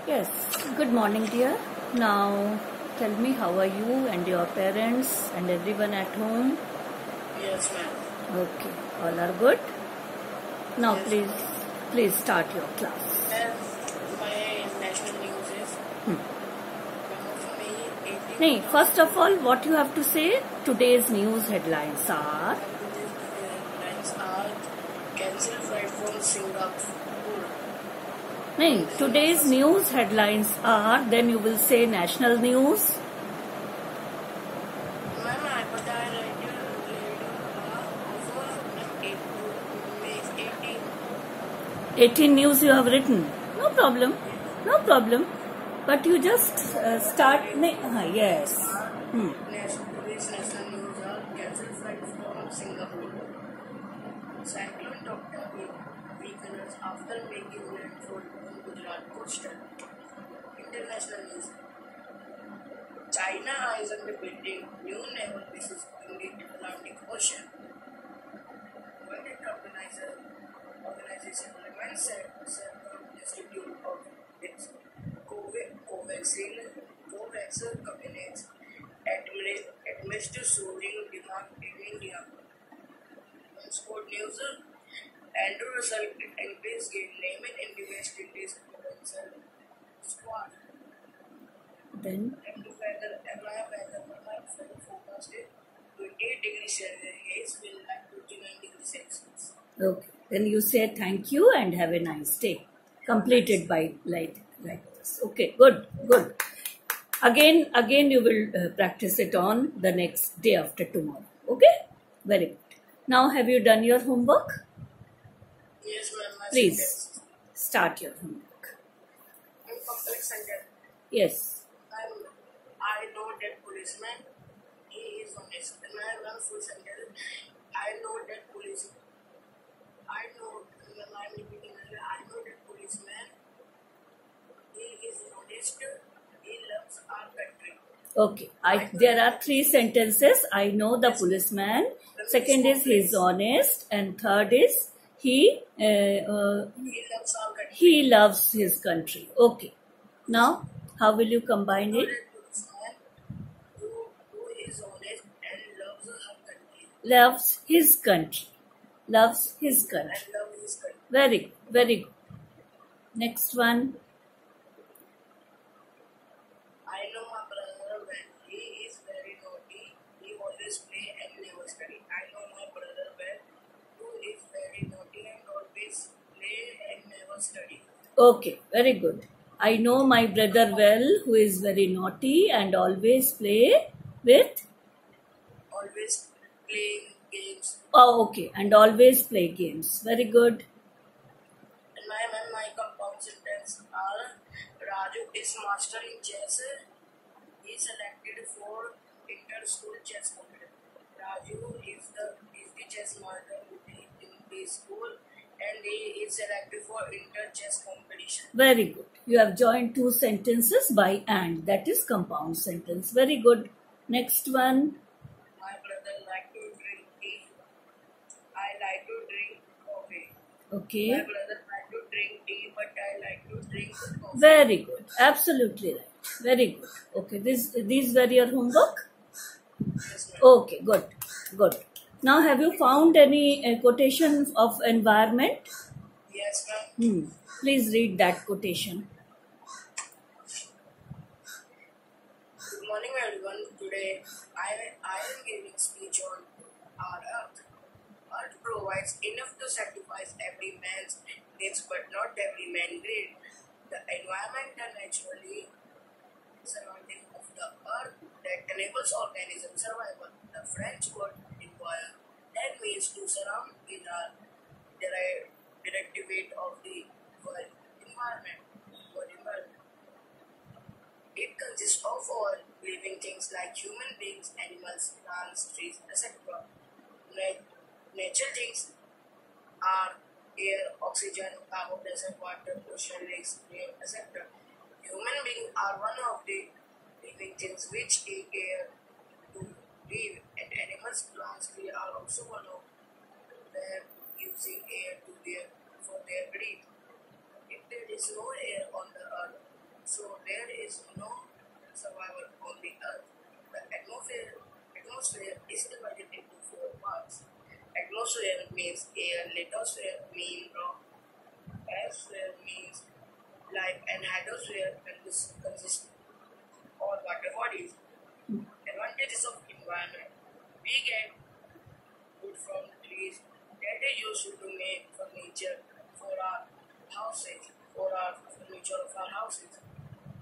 Yes, good morning, dear. Now, tell me, how are you and your parents and everyone at home? Yes, ma'am. Okay, all are good. Now, Yes. please start your class. Ma'am, my national news is Hmm. for me 18 Nee, first of all, what you have to say? Today's news headlines are. headlines are cancelled flight from Singapore. Nee, today's news headlines are. Then you will say national news. Ma'am, I put a radio of 18. 18 news you have written. No problem. No problem. But you just start. Yes. Today's national news are cancelled flight from Singapore. Cyclone Dr. weakens after making landfall on Gujarat coastal. International news. China eyes on building new naval bases in the Atlantic Ocean. World Organization remains Serum Institute of its COVAX candidates administer soaring demand in India. Sport news. Andrew Russell increased game name in the West Indies provincial squad. Then. And the weather forecasted 28 degrees Celsius will have 29 degrees Celsius. Okay. Then you say thank you and have a nice day. Completed by like this. Okay. Good. Again, you will practice it on the next day after tomorrow. Okay. Very good. Now, have you done your homework? Yes, ma'am. Please start your homework. Complex sentence. Yes. I know that policeman. He is honest. And I run full sentence. I know that policeman. I know that policeman. He is honest. He loves our country. Okay. There are three sentences. I know the policeman. Second is he is honest, and third is he loves our country. He loves his country. Okay. Now, how will you combine it? Who is honest and loves her country. Loves his country. Loves his country. And loves his country. Very good. Next one. I know my brother well. He is very naughty. He always play and never study. I know my brother well, who is very naughty and always play and never study. Okay, very good. I know my brother well, who is very naughty and always play with? Always playing games. Oh, okay. And always play games. Very good. And my compound sentence are Raju is master in chess. He is selected for inter-school chess competition. Raju is the chess master in the school and he is selected for inter-chess competition. Very good. You have joined two sentences by and. That is compound sentence. Very good. Next one. My brother like to drink tea. I like to drink coffee. Okay. My brother like to drink tea, but I like to drink coffee. Very good. Absolutely right. Very good. Okay. These were your homework? Yes, ma'am. Okay. Good. Now, have you found any quotation of environment? Yes, ma'am. Please read that quotation. Good morning, everyone. Today, I am giving speech on our Earth. Earth provides enough to satisfy every man's needs, but not every man greed. The environment and naturally surrounding of the Earth that enables organism survival. The French word envire that means to surround with a directive of the world environment. It consists of all living things like human beings, animals, plants, trees, etc. Nature things are air, oxygen, carbon dioxide, water, ocean, lakes, rain, etc. Human beings are one of the living things which take air to live, and animals, plants, trees are also one of them using air for their breath. If there is no air on the earth, is no survivor on the earth. The atmosphere is divided into four parts. Atmosphere means air, lithosphere means rock, biosphere means life, and hydrosphere consists all water bodies. Advantages of environment. We get wood from trees that is used to make furniture for our houses, for our furniture of our houses.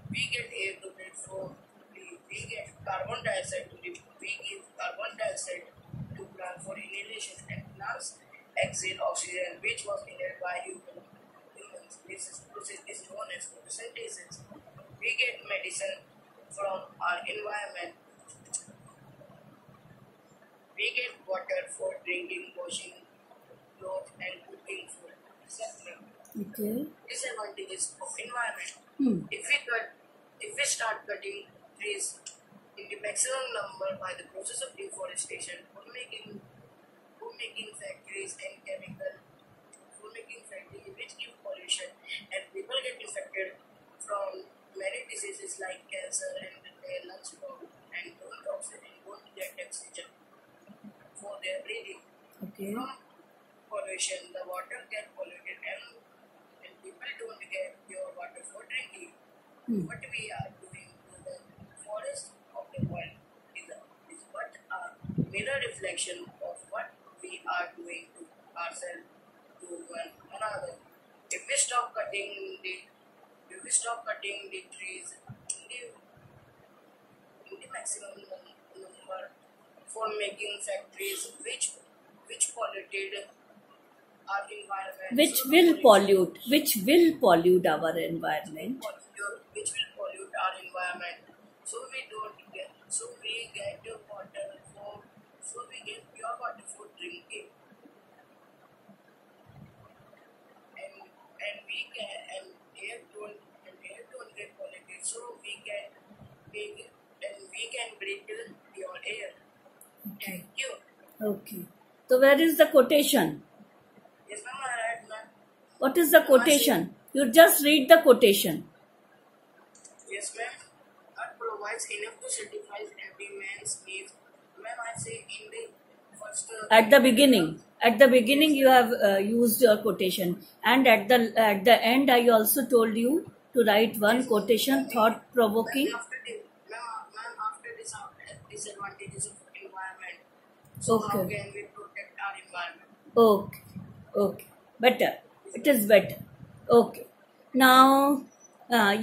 We get air to breathe from trees. We get carbon dioxide to breathe. We give carbon dioxide to plant for inhalation, and plants exhale oxygen, which was inhaled by humans. This process is known as photosynthesis. We get medicine from our environment. We get water for drinking, washing clothes, and cooking food, etc. Okay. Disadvantages of environment. Hmm. If we start cutting trees in the maximum number by the process of deforestation, making factories and making factories which give pollution, and people get infected from many diseases like cancer and their lungs problem and don't oxygen, don't get oxygen for their breathing. Okay. From pollution, the water get polluted and people don't get pure water for drinking. What we are doing to the forest of the world is but a mirror reflection of what we are doing to ourselves, to one another. If we stop cutting the trees in the maximum number for making factories which polluted our environment, Which will pollute our environment. which will pollute our environment. So we get pure water for drinking, and air don't get polluted. So we can breathe pure air. Thank you. Okay. So where is the quotation? Yes, ma'am. I read, ma'am. What is the quotation? You just read the quotation. Yes, ma'am. Earth provides enough to satisfy every man's needs. Ma'am, I say in the first. At the beginning, you have used your quotation, and at the end, I also told you to write one quotation, thought-provoking. After this, disadvantages of environment. So how Okay. can we protect our environment? Okay. Better. It is better. Okay. Now,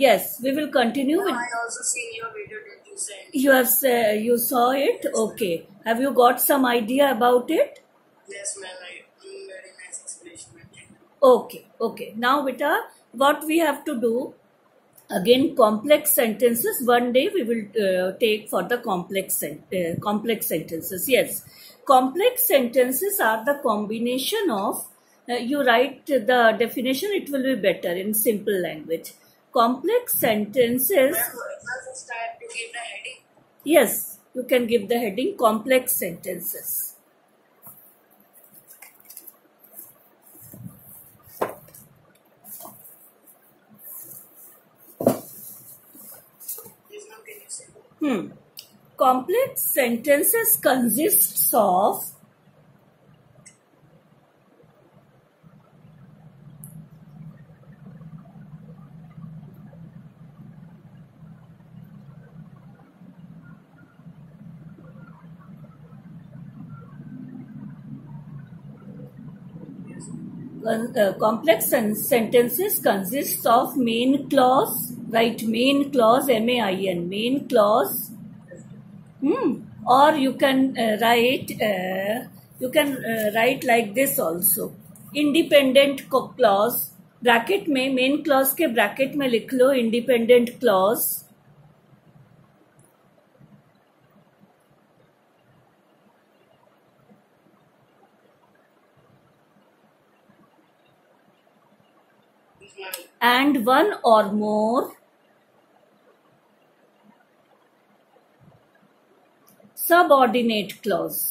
yes, we will continue with. I also seen your video that you sent. You saw it. Okay. Have you got some idea about it? Yes, ma'am. Very nice explanation, ma'am. Thank you. Okay. Now, beta, what we have to do, again, complex sentences. One day we will take for the complex sentences. Yes. Complex sentences are the combination of, you write the definition, it will be better in simple language. Complex sentences. Ma'am, let's start to give the heading. Yes, you can give the heading complex sentences. Yes, ma'am. Can you say? Complex sentences consists of complex sentences consists of main clause, write main clause, MAIN, main clause. Or you can write like this also, independent clause, bracket में main clause के bracket में लिख लो independent clause, and one or more subordinate clause.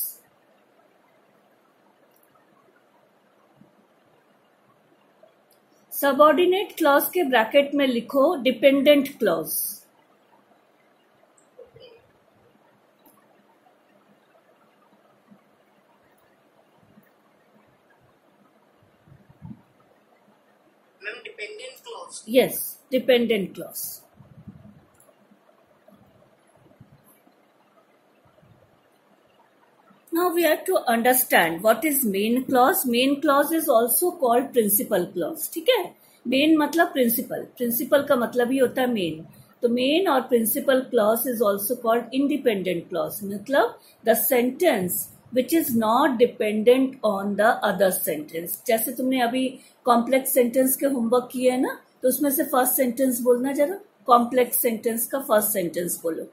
Subordinate clause के bracket में लिखो dependent clause. Ma'am, dependent clause. Yes, dependent clause. Now we have to understand what is main clause. Main clause is also called principal clause. ठीक है, main मतलब principal, principal का मतलब ही होता है main. तो main और principal clause is also called independent clause. मतलब the sentence which is not dependent on the other sentence. जैसे तुमने अभी complex sentence के homework किए है ना, तो उसमें से first sentence बोलना जरा. complex sentence का first sentence बोलो.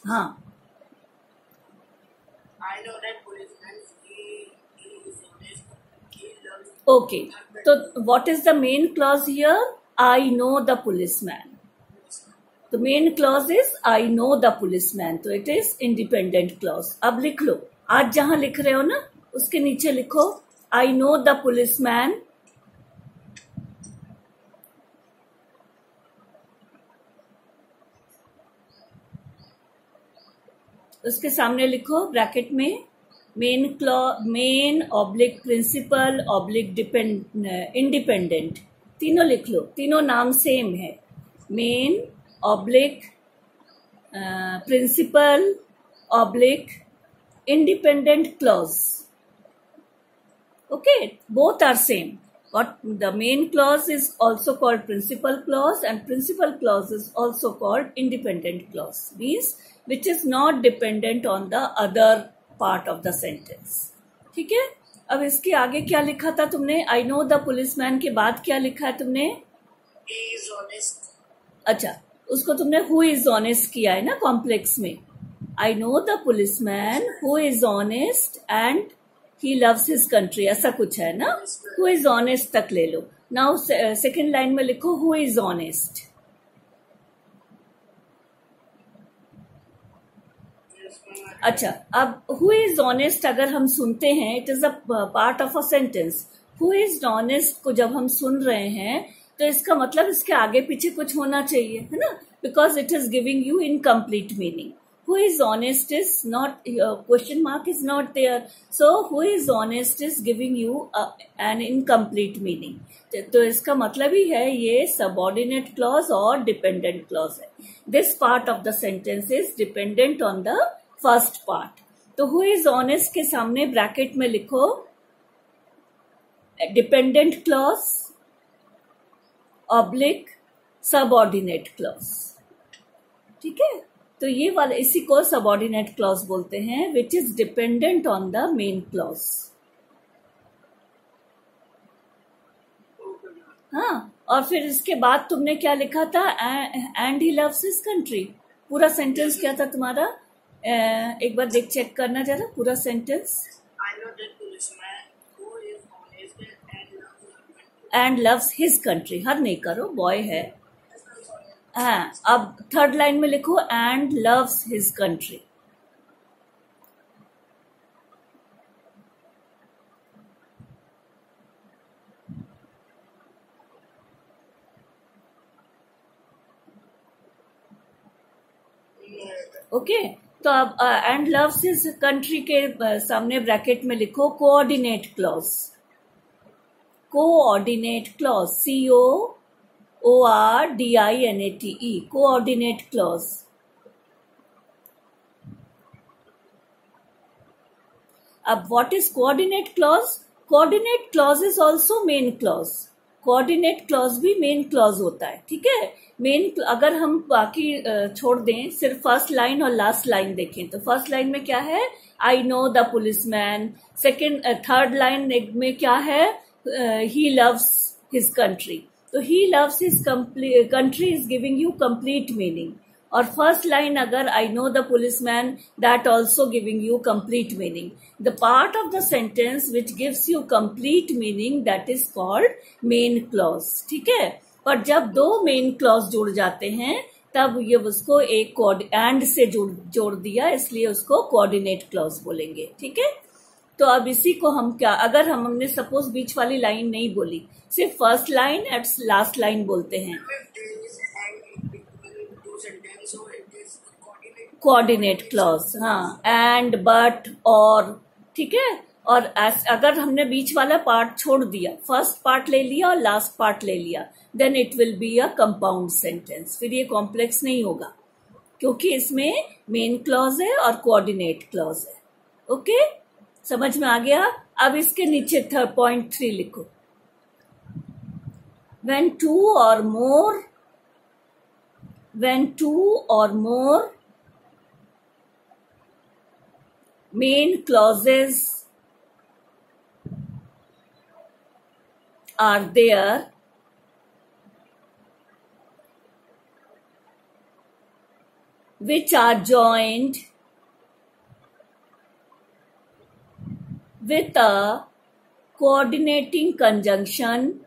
हाँ. I know that policeman. He is honest. He loves. Okay. So what is the main clause here? I know the policeman. The main clause is I know the policeman. तो it is independent clause. अब लिख लो. आज जहां लिख रहे हो ना, उसके नीचे लिखो I know the policeman. उसके सामने लिखो ब्रैकेट में main oblique principal oblique independent, तीनों लिख लो. तीनों नाम सेम है. Main oblique principal oblique independent clause. Okay, both are same. What the main clause is also called principal clause, and principal clause is also called independent clause. Means which is not dependent on the other part of the sentence. ठीक है. अब इसके आगे क्या लिखा था तुमने? I know the policeman के बाद क्या लिखा है तुमने? He is honest. अच्छा, उसको तुमने who is honest किया है ना कॉम्प्लेक्स में. I know the policeman who is honest and he loves his country. ऐसा कुछ है ना. Who is honest तक ले लो. Now second line में लिखो who is honest. अच्छा, अब who is honest अगर हम सुनते हैं, it is a part of a sentence. Who is honest को जब हम सुन रहे हैं, तो इसका मतलब इसके आगे पीछे कुछ होना चाहिए, है ना. Because it is giving you incomplete meaning. Who is honest is not, question mark is not there. So who is honest is giving you an incomplete meaning. तो इसका मतलब ही है ये subordinate clause और dependent clause है. This part of the sentence is dependent on the first part. तो who is honest के सामने ब्रैकेट में लिखो dependent clause oblique subordinate clause. ठीक है. तो ये वाला इसी को सबऑर्डिनेट क्लॉज बोलते हैं, which is dependent on the main clause. हाँ, और फिर इसके बाद तुमने क्या लिखा था? And he loves his country. पूरा सेंटेंस क्या था तुम्हारा? एक बार देख चेक करना जरा पूरा sentence. And loves his country. Her नहीं करो, बॉय है. हाँ, अब थर्ड लाइन में लिखो and loves his country. Okay, तो अब एंड लव्स हिज कंट्री के सामने ब्रैकेट में लिखो coordinate clause. Coordinate clause, COORDINATE, coordinate clause. अब what is coordinate clause? Coordinate clause is also main clause. Coordinate clause भी main clause होता है. ठीक है. मेन अगर हम बाकी छोड़ दें, सिर्फ फर्स्ट लाइन और लास्ट लाइन देखें, तो फर्स्ट लाइन में क्या है? I know the policeman. Second third line में क्या है? He loves his country. तो he loves his country is giving you complete meaning. और फर्स्ट लाइन अगर I know the policeman, that also giving you complete meaning. The part of the sentence which gives you complete meaning, that is called main clause. ठीक है. पर जब दो main clause जुड़ जाते हैं, तब ये उसको एक and से जोड़ दिया, इसलिए उसको coordinate clause बोलेंगे. ठीक है. तो अब इसी को हम क्या, अगर हमने सपोज बीच वाली लाइन नहीं बोली, सिर्फ first line and last line बोलते हैं, कोऑर्डिनेट क्लॉज. हाँ, एंड, बट, और. ठीक है. और अगर हमने बीच वाला पार्ट छोड़ दिया, फर्स्ट पार्ट ले लिया और लास्ट पार्ट ले लिया, then it will be a compound sentence. फिर ये कॉम्प्लेक्स नहीं होगा क्योंकि इसमें मेन क्लॉज है और कोऑर्डिनेट क्लॉज है। ओके, समझ में आ गया? अब इसके नीचे पॉइंट 3 लिखो। when two or more main clauses are there, which are joined with a coordinating conjunction,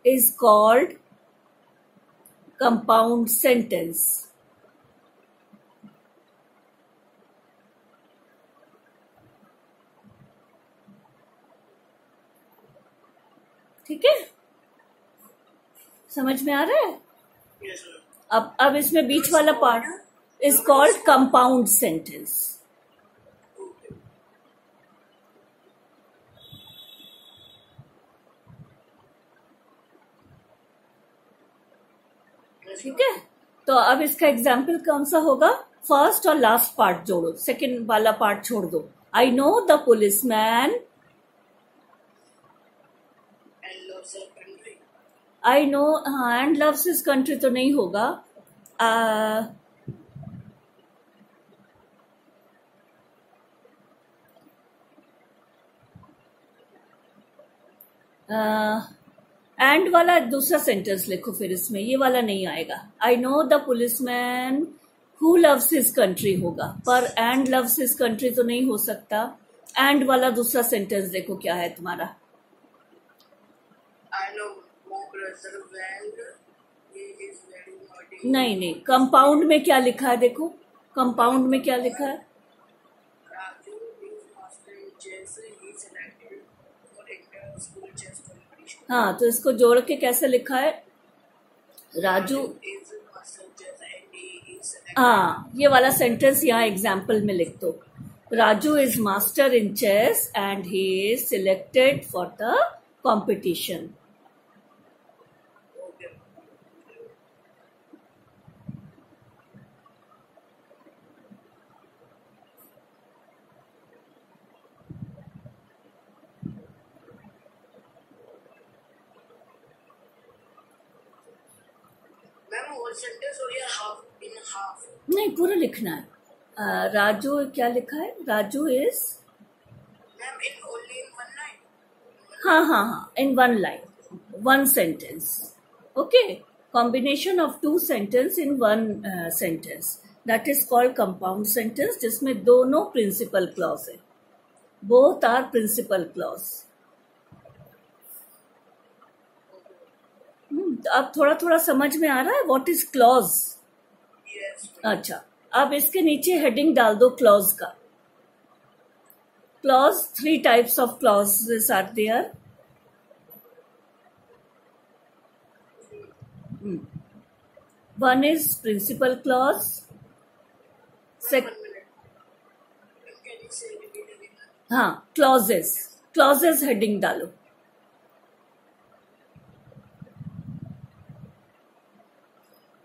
is called compound sentence. ठीक है, समझ में आ रहा है? Yes, sir. अब इसमें बीच वाला part is called compound sentence. ठीक है, तो अब इसका एग्जाम्पल कौन सा होगा? फर्स्ट और लास्ट पार्ट जोड़ो, सेकंड वाला पार्ट छोड़ दो। I know the policeman, And loves her country. I know, हाँ, एंड लव्स हिज कंट्री तो नहीं होगा। एंड वाला दूसरा सेंटेंस लिखो, फिर इसमें ये वाला नहीं आएगा। I know the policeman who loves his country होगा, पर एंड लव्स हिज कंट्री तो नहीं हो सकता। एंड वाला दूसरा सेंटेंस देखो क्या है तुम्हारा। I know my brother when he is very naughty. नहीं, कंपाउंड में क्या लिखा है देखो, कंपाउंड में क्या लिखा है? Raju is master in chess. He selected for inter-school chess competition. हाँ, तो इसको जोड़ के कैसे लिखा है? Raju, Is master in chess and he is selected. हाँ, ये वाला सेंटेंस यहाँ एग्जाम्पल में लिख दो। Raju is master in chess and he is selected for the competition. Okay. Ma'am, whole sentence or yeah, half in half. नहीं, पूरा लिखना है। राजू क्या लिखा है? Raju is, Ma'am, in only in one line. हाँ, in one line, one sentence. Okay, combination of two sentence in one sentence, that is called compound sentence, जिसमें दोनों प्रिंसिपल क्लॉज है, बोथ आर प्रिंसिपल क्लॉज। तो अब थोड़ा थोड़ा समझ में आ रहा है व्हाट इज क्लॉज? Yes. अच्छा, अब इसके नीचे हेडिंग डाल दो क्लॉज का। Clause, 3 types of clauses are there. One is principal clause. One minute. Can you say repeat again? हाँ, क्लॉजेस हेडिंग डालो।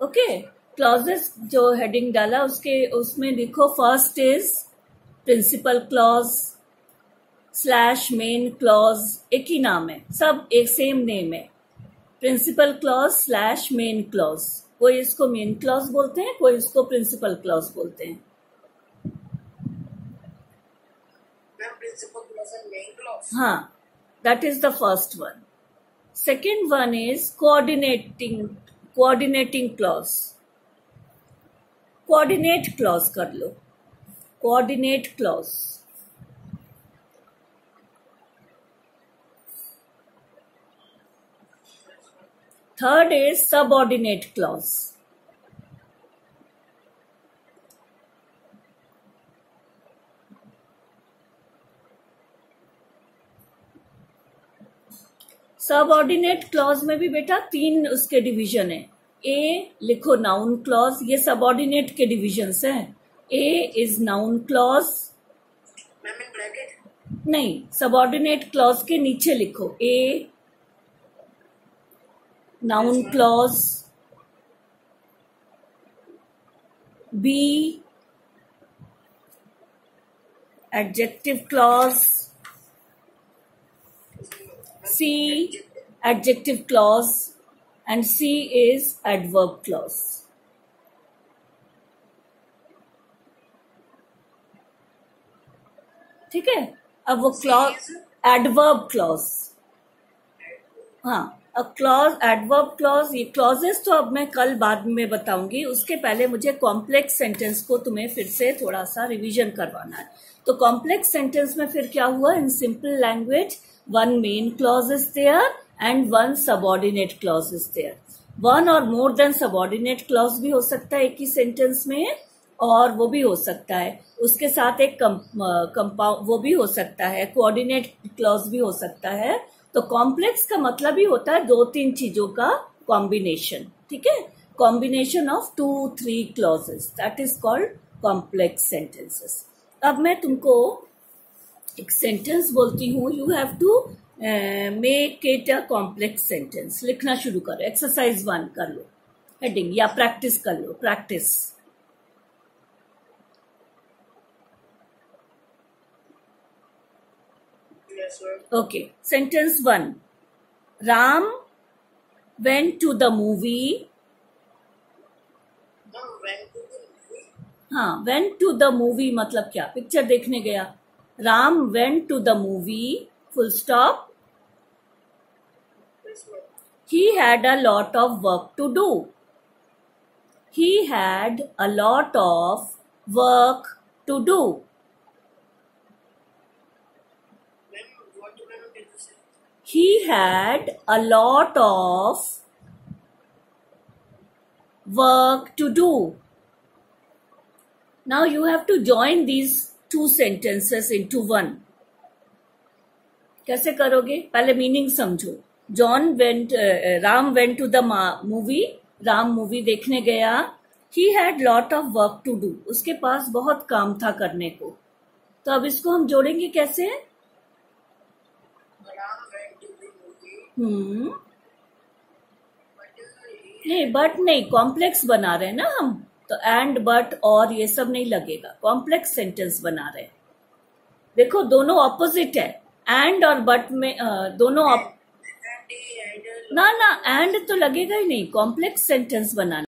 ओके, क्लॉजेस जो हेडिंग डाला उसमें लिखो first is principal clause slash main clause, एक ही नाम है, सब एक सेम नेम है। Principal clause slash main clause, कोई इसको मेन क्लॉज बोलते हैं, कोई इसको प्रिंसिपल क्लॉज बोलते हैं। Ma'am, principal clause and main clause. हाँ, that is the first one. Second one is coordinating clause. Coordinate clause कर लो, coordinate clause. Third is subordinate clause. Subordinate clause में भी बेटा 3 उसके डिवीजन है। ए लिखो नाउन क्लॉज, ये सबऑर्डिनेट के डिविजन्स हैं. A is noun clause. Ma'am in bracket. नहीं, सबऑर्डिनेट क्लॉज के नीचे लिखो A noun clause, B adjective clause, C adjective clause and C is adverb clause. ठीक है. अब वो क्लॉज एडवर्ब क्लॉज. हाँ, अब क्लॉज एडवर्ब क्लॉज, ये क्लॉजेस तो अब मैं कल बाद में बताऊंगी. उसके पहले मुझे कॉम्प्लेक्स सेंटेंस को तुम्हें फिर से थोड़ा सा रिवीजन करवाना है. तो कॉम्प्लेक्स सेंटेंस में फिर क्या हुआ? In simple language one main clause is there and one subordinate clause is there. One or more than subordinate clause भी हो सकता है एक ही सेंटेंस में, और वो भी हो सकता है उसके साथ एक कंपाउंड, वो भी हो सकता है कोऑर्डिनेट क्लॉज भी हो सकता है. तो कॉम्प्लेक्स का मतलब ही होता है 2-3 चीजों का कॉम्बिनेशन. ठीक है, combination of 2-3 clauses, that is called complex sentences. अब मैं तुमको एक सेंटेंस बोलती हूँ, you have to make it a complex sentence. लिखना शुरू करो. एक्सरसाइज 1 कर लो, हेडिंग, या प्रैक्टिस कर लो. Practice. Okay, sentence 1. Ram went to the movie. हाँ, वेंट टू द मूवी मतलब क्या? पिक्चर देखने गया. Ram went to the movie, full stop. He had a lot of work to do. He had a lot of work to do. He had a lot of work to do. Now you have to join these two sentences into one. कैसे करोगे? पहले meaning समझो. Ram went to the movie, Ram movie देखने गया. He had lot of work to do, उसके पास बहुत काम था करने को. तो अब इसको हम जोड़ेंगे कैसे? नहीं, बट नहीं, कॉम्प्लेक्स बना रहे हैं ना हम, तो एंड बट और ये सब नहीं लगेगा. कॉम्प्लेक्स सेंटेंस बना रहे हैं. देखो दोनों ऑपोजिट है. एंड और बट में दोनों ना एंड तो लगेगा ही नहीं. कॉम्प्लेक्स सेंटेंस बनाना.